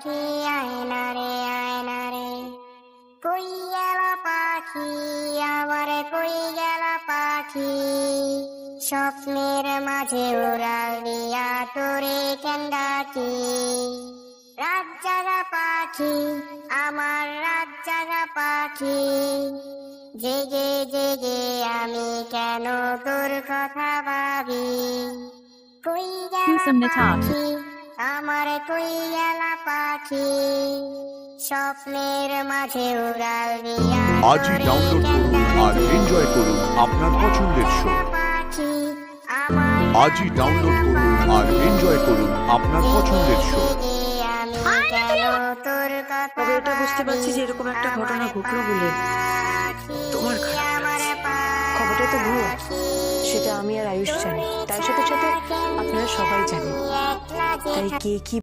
পাখি আয়না রে আয়না রে, কই গেল পাখি আমার কই গেল পাখি, স্বপ্নের মাঝে উড়াল দিয়া তোরে কেন ডাকি। রাত জাগা পাখি আমার রাত জাগা পাখি, জেগে জেগে আমি কেন তোর কথা ভাবি। কই গেল Husam Natab. পাখি আমার কই গেল পাখি, স্বপ্নের মাঝে উড়াল দিয়া আজই তোরে ডাউনলোড কেন করুন আর ডাকি। এনজয় করুন আপনার পছন্দের শো। পাখি আমার আজই ডাউনলোড করুন আর এনজয় করুন আপনার পছন্দের শো। তবে এটা বুঝতে পারছি যে এরকম একটা ঘটনা ঘটলো বলে তোমার খারাপ লাগছে। খবরটা তো ভুয়ো, সেটা আমি আর আয়ুষ জানি, তার সাথে সাথে আপনারা সবাই জানেন। তাই কে কি